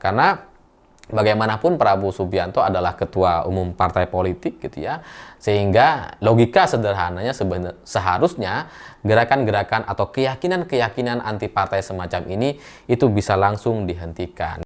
Karena bagaimanapun Prabowo Subianto adalah ketua umum partai politik gitu ya. Sehingga logika sederhananya seharusnya gerakan-gerakan atau keyakinan-keyakinan anti partai semacam ini itu bisa langsung dihentikan.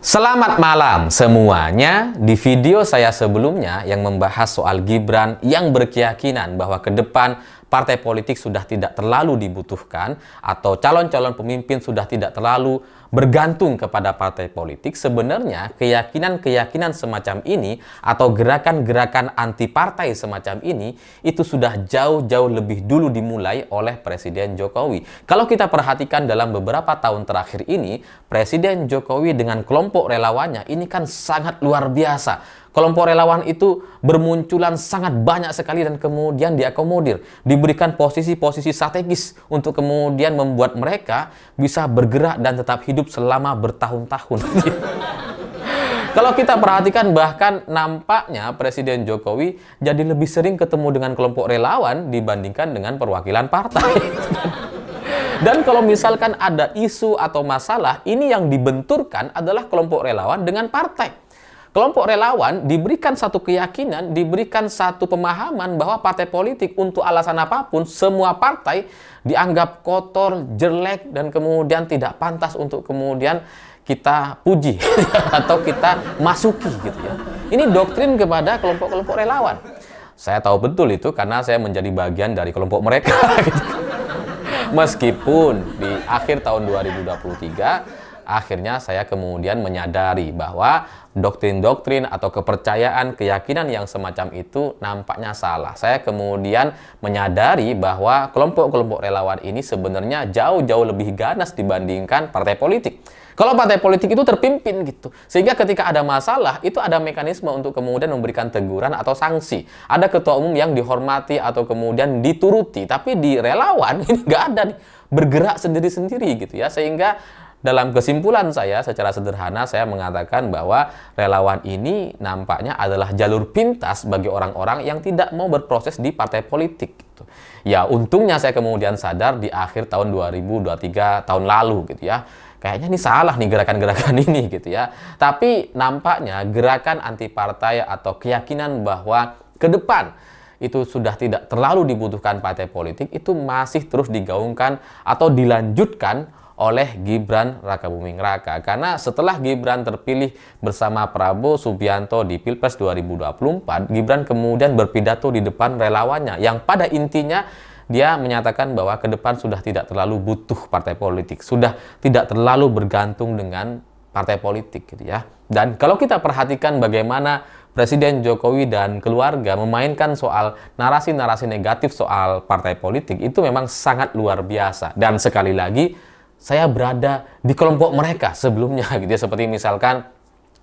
Selamat malam semuanya. Di video saya sebelumnya yang membahas soal Gibran yang berkeyakinan bahwa ke depan partai politik sudah tidak terlalu dibutuhkan atau calon-calon pemimpin sudah tidak terlalu bergantung kepada partai politik, sebenarnya keyakinan-keyakinan semacam ini atau gerakan-gerakan anti partai semacam ini itu sudah jauh-jauh lebih dulu dimulai oleh Presiden Jokowi. Kalau kita perhatikan dalam beberapa tahun terakhir ini, Presiden Jokowi dengan kelompok relawannya ini kan sangat luar biasa. Kelompok relawan itu bermunculan sangat banyak sekali dan kemudian diakomodir, diberikan posisi-posisi strategis untuk kemudian membuat mereka bisa bergerak dan tetap hidup selama bertahun-tahun. Kalau kita perhatikan, bahkan nampaknya Presiden Jokowi jadi lebih sering ketemu dengan kelompok relawan dibandingkan dengan perwakilan partai. Dan kalau misalkan ada isu atau masalah, ini yang dibenturkan adalah kelompok relawan dengan partai. Kelompok relawan diberikan satu keyakinan, diberikan satu pemahaman bahwa partai politik untuk alasan apapun, semua partai dianggap kotor, jelek, dan kemudian tidak pantas untuk kemudian kita puji atau kita masuki gitu ya. Ini doktrin kepada kelompok-kelompok relawan. Saya tahu betul itu karena saya menjadi bagian dari kelompok mereka. Gitu. Meskipun di akhir tahun 2023, akhirnya saya kemudian menyadari bahwa doktrin-doktrin atau kepercayaan, keyakinan yang semacam itu nampaknya salah. Saya kemudian menyadari bahwa kelompok-kelompok relawan ini sebenarnya jauh-jauh lebih ganas dibandingkan partai politik. Kalau partai politik itu terpimpin gitu. Sehingga ketika ada masalah, itu ada mekanisme untuk kemudian memberikan teguran atau sanksi. Ada ketua umum yang dihormati atau kemudian dituruti. Tapi di relawan ini nggak ada nih. Bergerak sendiri-sendiri gitu ya. Sehingga dalam kesimpulan saya, secara sederhana saya mengatakan bahwa relawan ini nampaknya adalah jalur pintas bagi orang-orang yang tidak mau berproses di partai politik. Gitu. Ya, untungnya saya kemudian sadar di akhir tahun 2023 tahun lalu gitu ya. Kayaknya ini salah nih gerakan-gerakan ini gitu ya. Tapi nampaknya gerakan anti partai atau keyakinan bahwa ke depan itu sudah tidak terlalu dibutuhkan partai politik itu masih terus digaungkan atau dilanjutkan oleh Gibran Rakabuming Raka. Karena setelah Gibran terpilih bersama Prabowo Subianto di Pilpres 2024, Gibran kemudian berpidato di depan relawannya yang pada intinya dia menyatakan bahwa ke depan sudah tidak terlalu butuh partai politik, sudah tidak terlalu bergantung dengan partai politik gitu ya. Dan kalau kita perhatikan bagaimana Presiden Jokowi dan keluarga memainkan soal narasi-narasi negatif soal partai politik itu memang sangat luar biasa. Dan sekali lagi saya berada di kelompok mereka sebelumnya gitu ya, seperti misalkan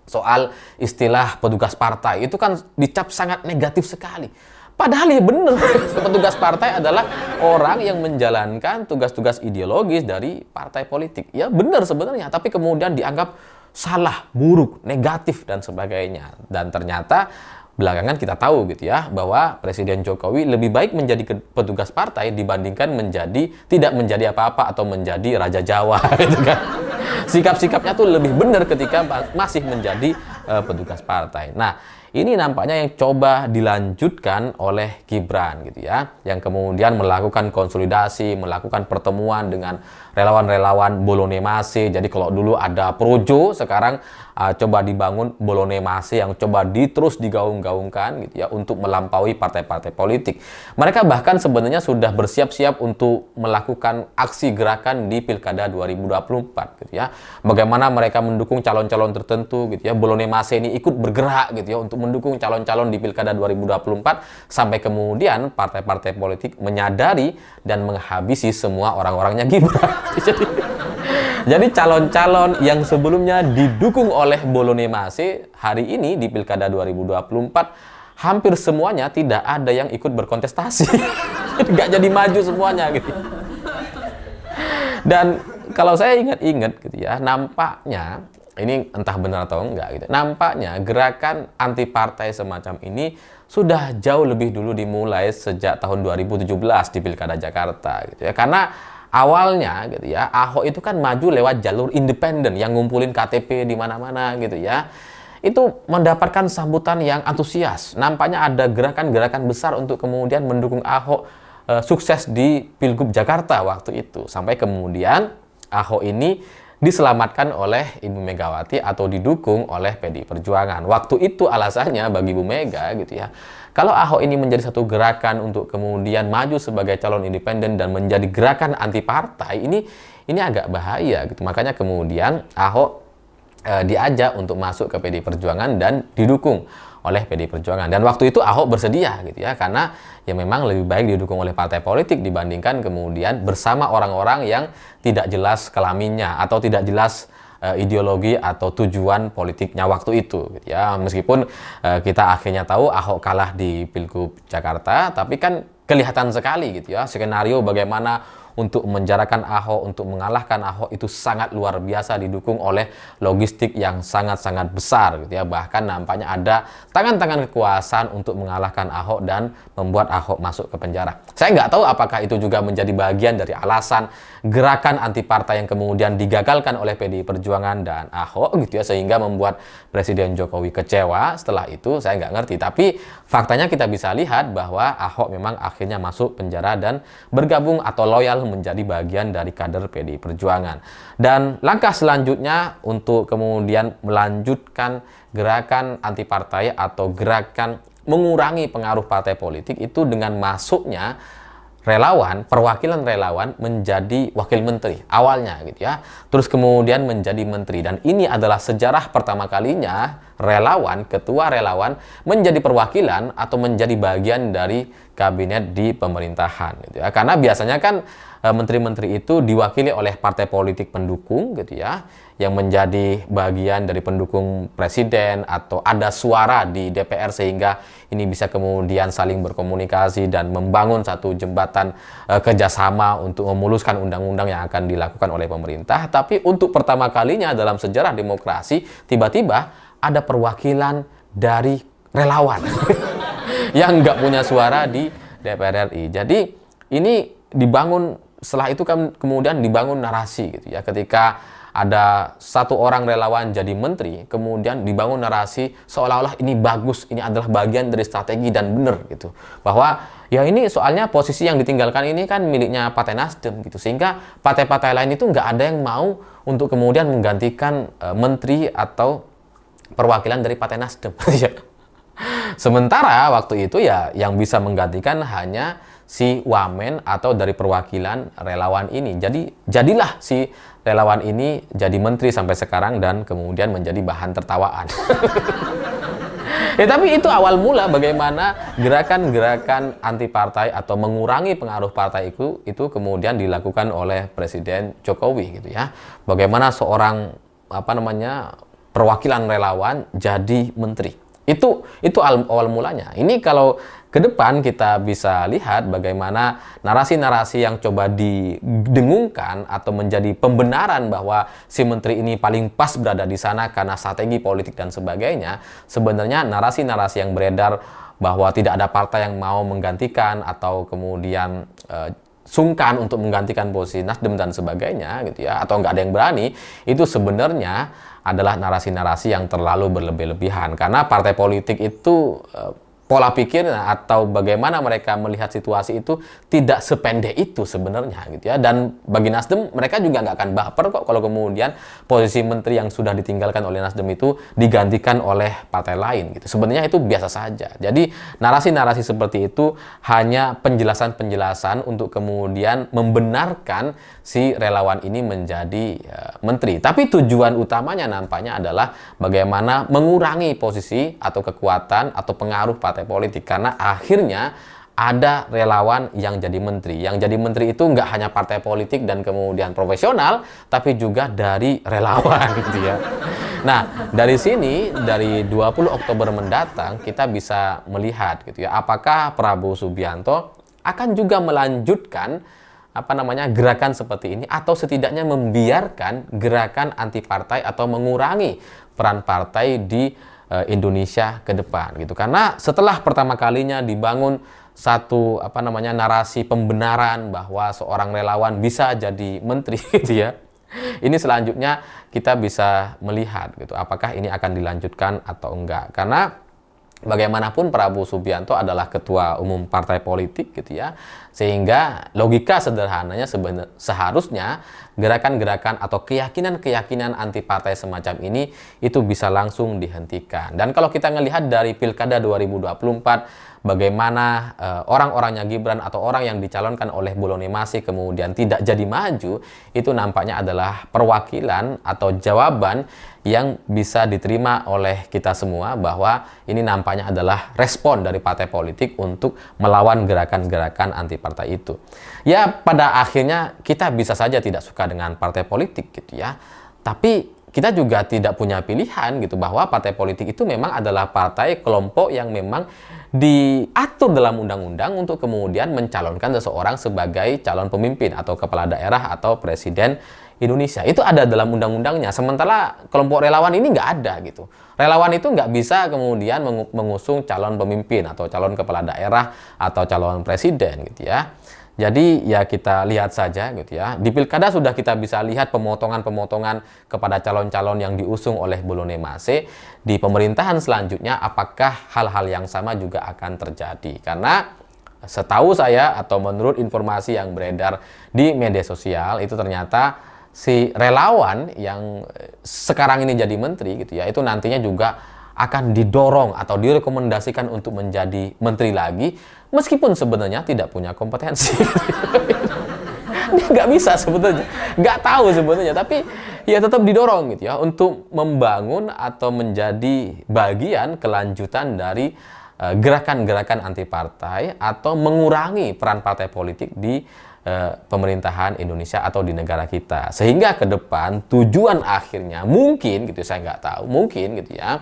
soal istilah petugas partai itu kan dicap sangat negatif sekali. Padahal ya benar, petugas partai adalah orang yang menjalankan tugas-tugas ideologis dari partai politik. Ya benar sebenarnya, tapi kemudian dianggap salah, buruk, negatif dan sebagainya. Dan ternyata belakangan kita tahu gitu ya bahwa Presiden Jokowi lebih baik menjadi petugas partai dibandingkan tidak menjadi apa-apa atau menjadi Raja Jawa gitu kan. Sikap-sikapnya tuh lebih benar ketika masih menjadi petugas partai. Nah, ini nampaknya yang coba dilanjutkan oleh Gibran gitu ya, yang kemudian melakukan konsolidasi, melakukan pertemuan dengan relawan-relawan Bolonemase. Jadi kalau dulu ada Projo, sekarang coba dibangun Bolonemase yang coba terus digaung-gaungkan gitu ya untuk melampaui partai-partai politik. Mereka bahkan sebenarnya sudah bersiap-siap untuk melakukan aksi gerakan di Pilkada 2024 gitu ya. Bagaimana mereka mendukung calon-calon tertentu gitu ya. Bolonemase ini ikut bergerak gitu ya untuk mendukung calon-calon di Pilkada 2024 sampai kemudian partai-partai politik menyadari dan menghabisi semua orang-orangnya Gibran. Jadi calon-calon yang sebelumnya didukung oleh Bolonemase hari ini di Pilkada 2024 hampir semuanya tidak ada yang ikut berkontestasi. Nggak jadi maju semuanya gitu. Dan kalau saya ingat-ingat gitu ya, nampaknya ini entah benar atau enggak gitu. Nampaknya gerakan anti partai semacam ini sudah jauh lebih dulu dimulai sejak tahun 2017 di Pilkada Jakarta gitu ya. Karena awalnya gitu ya, Ahok itu kan maju lewat jalur independen yang ngumpulin KTP di mana-mana gitu ya. Itu mendapatkan sambutan yang antusias. Nampaknya ada gerakan-gerakan besar untuk kemudian mendukung Ahok sukses di Pilgub Jakarta waktu itu. Sampai kemudian Ahok ini diselamatkan oleh Ibu Megawati atau didukung oleh PDI Perjuangan. Waktu itu alasannya bagi Ibu Mega gitu ya. Kalau Ahok ini menjadi satu gerakan untuk kemudian maju sebagai calon independen dan menjadi gerakan anti partai, ini agak bahaya gitu. Makanya kemudian Ahok diajak untuk masuk ke PDI Perjuangan dan didukung oleh PDI Perjuangan. Dan waktu itu Ahok bersedia gitu ya, karena ya memang lebih baik didukung oleh partai politik dibandingkan kemudian bersama orang-orang yang tidak jelas kelaminnya atau tidak jelas ideologi atau tujuan politiknya waktu itu gitu ya. Meskipun kita akhirnya tahu Ahok kalah di Pilgub Jakarta, tapi kan kelihatan sekali gitu ya skenario bagaimana untuk menjarakan Ahok, untuk mengalahkan Ahok itu sangat luar biasa, didukung oleh logistik yang sangat-sangat besar gitu ya. Bahkan nampaknya ada tangan-tangan kekuasaan untuk mengalahkan Ahok dan membuat Ahok masuk ke penjara. Saya nggak tahu apakah itu juga menjadi bagian dari alasan gerakan anti partai yang kemudian digagalkan oleh PDI Perjuangan dan Ahok gitu ya, sehingga membuat Presiden Jokowi kecewa. Setelah itu saya nggak ngerti, tapi faktanya kita bisa lihat bahwa Ahok memang akhirnya masuk penjara dan bergabung atau loyal menjadi bagian dari kader PDI Perjuangan. Dan langkah selanjutnya untuk kemudian melanjutkan gerakan anti partai atau gerakan mengurangi pengaruh partai politik itu dengan masuknya relawan, perwakilan relawan menjadi wakil menteri awalnya gitu ya. Terus kemudian menjadi menteri, dan ini adalah sejarah pertama kalinya relawan, ketua relawan menjadi perwakilan atau menjadi bagian dari kabinet di pemerintahan gitu ya. Karena biasanya kan menteri-menteri itu diwakili oleh partai politik pendukung gitu ya, yang menjadi bagian dari pendukung presiden atau ada suara di DPR sehingga ini bisa kemudian saling berkomunikasi dan membangun satu jembatan kerjasama untuk memuluskan undang-undang yang akan dilakukan oleh pemerintah. Tapi untuk pertama kalinya dalam sejarah demokrasi, tiba-tiba ada perwakilan dari relawan yang nggak punya suara di DPR RI. Jadi ini dibangun, setelah itu kan kemudian dibangun narasi gitu ya. Ketika ada satu orang relawan jadi menteri, kemudian dibangun narasi seolah-olah ini bagus, ini adalah bagian dari strategi dan benar gitu. Bahwa ya ini soalnya posisi yang ditinggalkan ini kan miliknya Partai Nasdem gitu. Sehingga partai-partai lain itu nggak ada yang mau untuk kemudian menggantikan menteri atau perwakilan dari Partai Nasdem. Sementara waktu itu ya yang bisa menggantikan hanya si wamen atau dari perwakilan relawan ini. Jadilah si relawan ini jadi menteri sampai sekarang dan kemudian menjadi bahan tertawaan. Ya tapi itu awal mula bagaimana gerakan-gerakan anti partai atau mengurangi pengaruh partai itu kemudian dilakukan oleh Presiden Jokowi gitu ya. Bagaimana seorang perwakilan relawan jadi menteri. Itu awal mulanya. Ini kalau ke depan kita bisa lihat bagaimana narasi-narasi yang coba didengungkan atau menjadi pembenaran bahwa si menteri ini paling pas berada di sana karena strategi politik dan sebagainya. Sebenarnya narasi-narasi yang beredar bahwa tidak ada partai yang mau menggantikan atau kemudian sungkan untuk menggantikan posisi Nasdem dan sebagainya gitu ya, atau nggak ada yang berani, itu sebenarnya adalah narasi-narasi yang terlalu berlebih-lebihan. Karena partai politik itu pola pikirnya atau bagaimana mereka melihat situasi itu tidak sependek itu sebenarnya gitu ya. Dan bagi Nasdem, mereka juga nggak akan baper kok kalau kemudian posisi menteri yang sudah ditinggalkan oleh Nasdem itu digantikan oleh partai lain gitu. Sebenarnya itu biasa saja. Jadi narasi-narasi seperti itu hanya penjelasan-penjelasan untuk kemudian membenarkan si relawan ini menjadi menteri. Tapi tujuan utamanya nampaknya adalah bagaimana mengurangi posisi atau kekuatan atau pengaruh partai politik, karena akhirnya ada relawan yang jadi menteri. Yang jadi menteri itu nggak hanya partai politik dan kemudian profesional, tapi juga dari relawan gitu ya. Nah, dari sini, dari 20 Oktober mendatang, kita bisa melihat gitu ya, apakah Prabowo Subianto akan juga melanjutkan gerakan seperti ini, atau setidaknya membiarkan gerakan anti partai atau mengurangi peran partai di Indonesia ke depan gitu. Karena setelah pertama kalinya dibangun satu narasi pembenaran bahwa seorang relawan bisa jadi menteri gitu ya. Ini selanjutnya kita bisa melihat gitu apakah ini akan dilanjutkan atau enggak. Karena bagaimanapun Prabowo Subianto adalah ketua umum partai politik gitu ya. Sehingga logika sederhananya seharusnya gerakan-gerakan atau keyakinan-keyakinan anti partai semacam ini itu bisa langsung dihentikan. Dan kalau kita melihat dari Pilkada 2024 bagaimana orang-orangnya Gibran atau orang yang dicalonkan oleh Bolonemasi kemudian tidak jadi maju, itu nampaknya adalah perwakilan atau jawaban yang bisa diterima oleh kita semua bahwa ini nampaknya adalah respon dari partai politik untuk melawan gerakan-gerakan anti partai itu. Ya, pada akhirnya kita bisa saja tidak suka dengan partai politik gitu ya. Tapi kita juga tidak punya pilihan gitu bahwa partai politik itu memang adalah partai kelompok yang memang diatur dalam undang-undang untuk kemudian mencalonkan seseorang sebagai calon pemimpin atau kepala daerah atau presiden Indonesia. Itu ada dalam undang-undangnya. Sementara kelompok relawan ini nggak ada gitu. Relawan itu nggak bisa kemudian mengusung calon pemimpin atau calon kepala daerah atau calon presiden gitu ya. Jadi ya kita lihat saja gitu ya. Di Pilkada sudah kita bisa lihat pemotongan-pemotongan kepada calon-calon yang diusung oleh Bolonemase. Di pemerintahan selanjutnya apakah hal-hal yang sama juga akan terjadi? Karena setahu saya atau menurut informasi yang beredar di media sosial itu ternyata si relawan yang sekarang ini jadi menteri gitu ya, itu nantinya juga akan didorong atau direkomendasikan untuk menjadi menteri lagi meskipun sebenarnya tidak punya kompetensi. Dia nggak bisa sebetulnya, nggak tahu sebetulnya, tapi ya tetap didorong gitu ya untuk membangun atau menjadi bagian kelanjutan dari gerakan-gerakan anti partai atau mengurangi peran partai politik di pemerintahan Indonesia atau di negara kita. Sehingga ke depan tujuan akhirnya mungkin gitu, saya nggak tahu, mungkin gitu ya,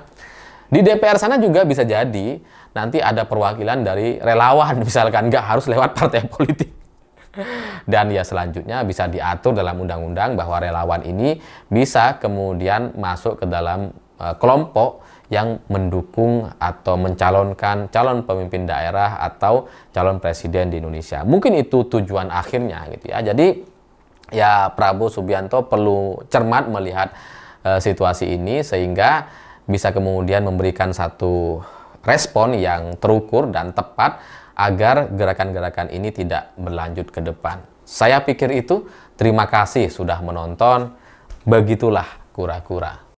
di DPR sana juga bisa jadi nanti ada perwakilan dari relawan misalkan, nggak harus lewat partai politik. Dan ya selanjutnya bisa diatur dalam undang-undang bahwa relawan ini bisa kemudian masuk ke dalam kelompok yang mendukung atau mencalonkan calon pemimpin daerah atau calon presiden di Indonesia. Mungkin itu tujuan akhirnya gitu ya. Jadi ya Prabowo Subianto perlu cermat melihat situasi ini sehingga bisa kemudian memberikan satu respon yang terukur dan tepat agar gerakan-gerakan ini tidak berlanjut ke depan. Saya pikir itu. Terima kasih sudah menonton. Begitulah kura-kura.